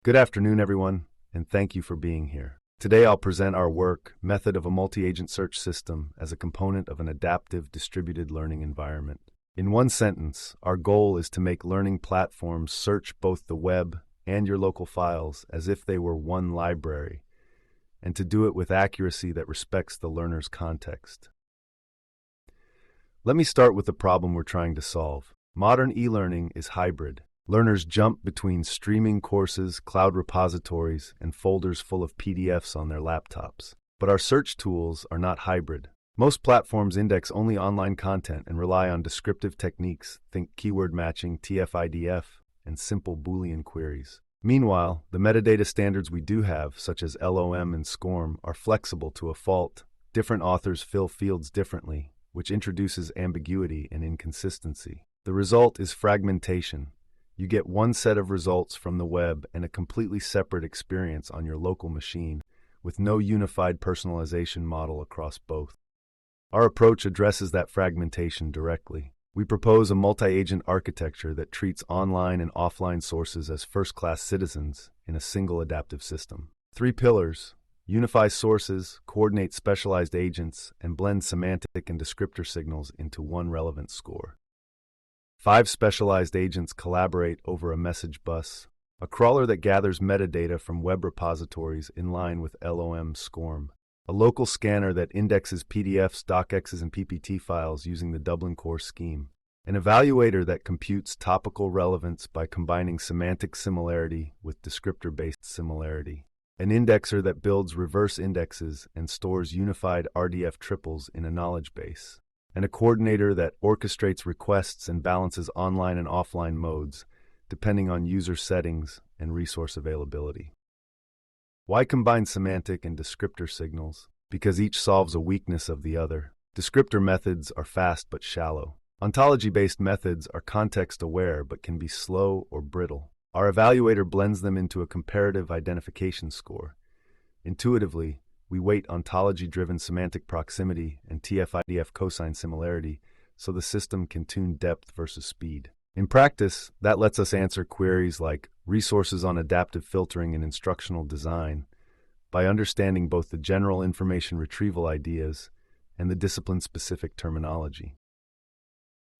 Good afternoon, everyone, and thank you for being here. Today I'll present our work, Method of a Multi-Agent Search System, as a component of an adaptive distributed learning environment. In one sentence, our goal is to make learning platforms search both the web and your local files as if they were one library, and to do it with accuracy that respects the learner's context. Let me start with the problem we're trying to solve. Modern e-learning is hybrid. Learners jump between streaming courses, cloud repositories, and folders full of PDFs on their laptops. But our search tools are not hybrid. Most platforms index only online content and rely on descriptive techniques, think keyword matching, TF-IDF, and simple Boolean queries. Meanwhile, the metadata standards we do have, such as LOM and SCORM, are flexible to a fault. Different authors fill fields differently, which introduces ambiguity and inconsistency. The result is fragmentation. You get one set of results from the web and a completely separate experience on your local machine, with no unified personalization model across both. Our approach addresses that fragmentation directly. We propose a multi-agent architecture that treats online and offline sources as first-class citizens in a single adaptive system. 3 pillars: unify sources, coordinate specialized agents, and blend semantic and descriptor signals into one relevant score. 5 specialized agents collaborate over a message bus, a crawler that gathers metadata from web repositories in line with LOM SCORM, a local scanner that indexes PDFs, docx's, and PPT files using the Dublin Core scheme, an evaluator that computes topical relevance by combining semantic similarity with descriptor-based similarity, an indexer that builds reverse indexes and stores unified RDF triples in a knowledge base, and a coordinator that orchestrates requests and balances online and offline modes, depending on user settings and resource availability. Why combine semantic and descriptor signals? Because each solves a weakness of the other. Descriptor methods are fast but shallow. Ontology-based methods are context-aware but can be slow or brittle. Our evaluator blends them into a comparative identification score. Intuitively, we weight ontology-driven semantic proximity and TF-IDF cosine similarity so the system can tune depth versus speed. In practice, that lets us answer queries like resources on adaptive filtering and instructional design by understanding both the general information retrieval ideas and the discipline-specific terminology.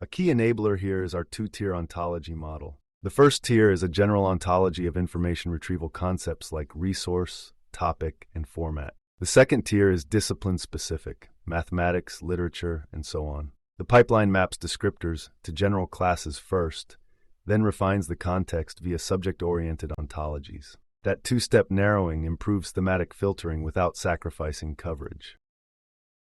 A key enabler here is our 2-tier ontology model. The first tier is a general ontology of information retrieval concepts like resource, topic, and format. The second tier is discipline-specific, mathematics, literature, and so on. The pipeline maps descriptors to general classes first, then refines the context via subject-oriented ontologies. That 2-step narrowing improves thematic filtering without sacrificing coverage.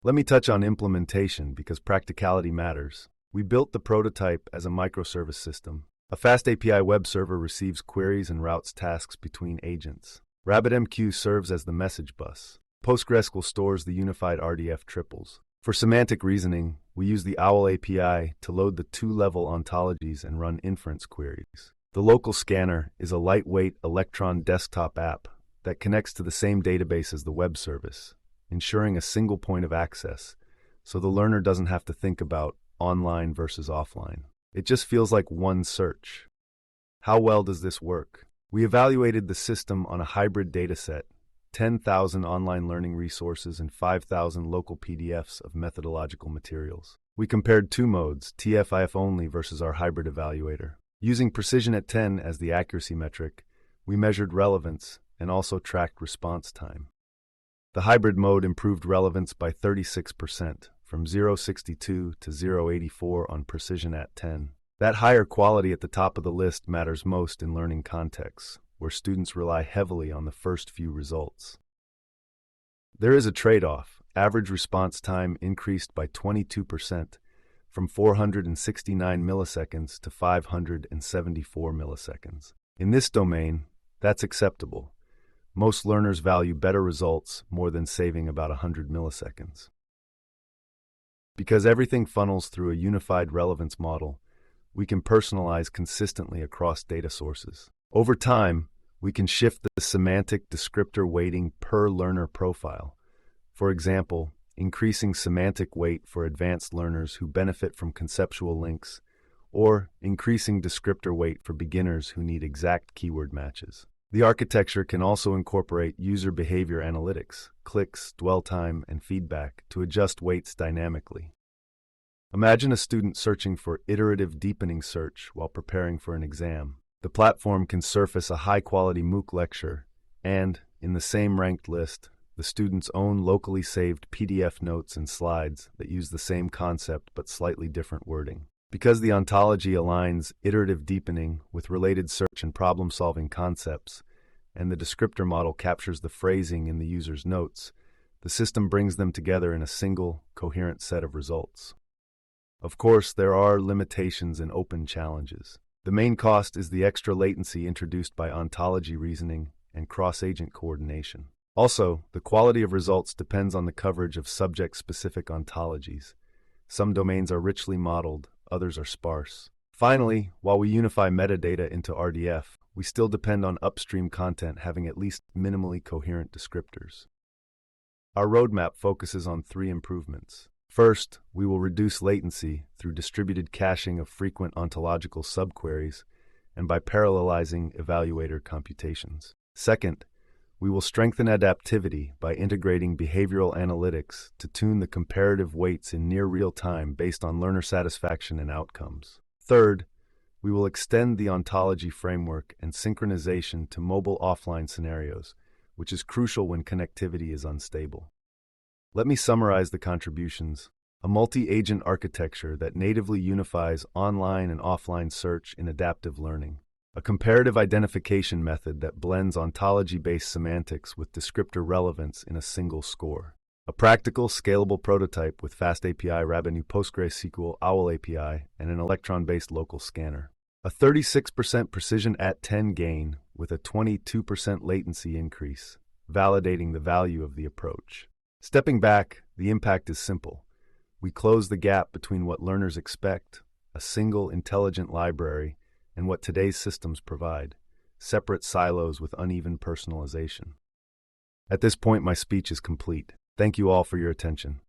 Let me touch on implementation because practicality matters. We built the prototype as a microservice system. A fast API web server receives queries and routes tasks between agents. RabbitMQ serves as the message bus. PostgreSQL stores the unified RDF triples. For semantic reasoning, we use the OWL API to load the 2-level ontologies and run inference queries. The local scanner is a lightweight Electron desktop app that connects to the same database as the web service, ensuring a single point of access, so the learner doesn't have to think about online versus offline. It just feels like one search. How well does this work? We evaluated the system on a hybrid dataset, 10,000 online learning resources and 5,000 local PDFs of methodological materials. We compared 2 modes, TF-IF only versus our hybrid evaluator. Using precision at 10 as the accuracy metric, we measured relevance and also tracked response time. The hybrid mode improved relevance by 36%, from 0.62 to 0.84 on precision at 10. That higher quality at the top of the list matters most in learning contexts, where students rely heavily on the first few results. There is a trade-off. Average response time increased by 22%, from 469 milliseconds to 574 milliseconds. In this domain, that's acceptable. Most learners value better results more than saving about 100 milliseconds. Because everything funnels through a unified relevance model, we can personalize consistently across data sources. Over time, we can shift the semantic descriptor weighting per learner profile. For example, increasing semantic weight for advanced learners who benefit from conceptual links, or increasing descriptor weight for beginners who need exact keyword matches. The architecture can also incorporate user behavior analytics, clicks, dwell time, and feedback to adjust weights dynamically. Imagine a student searching for iterative deepening search while preparing for an exam. The platform can surface a high-quality MOOC lecture and, in the same ranked list, the student's own locally saved PDF notes and slides that use the same concept but slightly different wording. Because the ontology aligns iterative deepening with related search and problem-solving concepts, and the descriptor model captures the phrasing in the user's notes, the system brings them together in a single, coherent set of results. Of course, there are limitations and open challenges. The main cost is the extra latency introduced by ontology reasoning and cross-agent coordination. Also, the quality of results depends on the coverage of subject-specific ontologies. Some domains are richly modeled, others are sparse. Finally, while we unify metadata into RDF, we still depend on upstream content having at least minimally coherent descriptors. Our roadmap focuses on 3 improvements. First, we will reduce latency through distributed caching of frequent ontological subqueries and by parallelizing evaluator computations. Second, we will strengthen adaptivity by integrating behavioral analytics to tune the comparative weights in near real time based on learner satisfaction and outcomes. Third, we will extend the ontology framework and synchronization to mobile offline scenarios, which is crucial when connectivity is unstable. Let me summarize the contributions. A multi-agent architecture that natively unifies online and offline search in adaptive learning. A comparative identification method that blends ontology-based semantics with descriptor relevance in a single score. A practical, scalable prototype with FastAPI, RabbitMQ, PostgreSQL, OWL API, and an Electron-based local scanner. A 36% precision @10 gain with a 22% latency increase, validating the value of the approach. Stepping back, the impact is simple. We close the gap between what learners expect, a single intelligent library, and what today's systems provide, separate silos with uneven personalization. At this point, my speech is complete. Thank you all for your attention.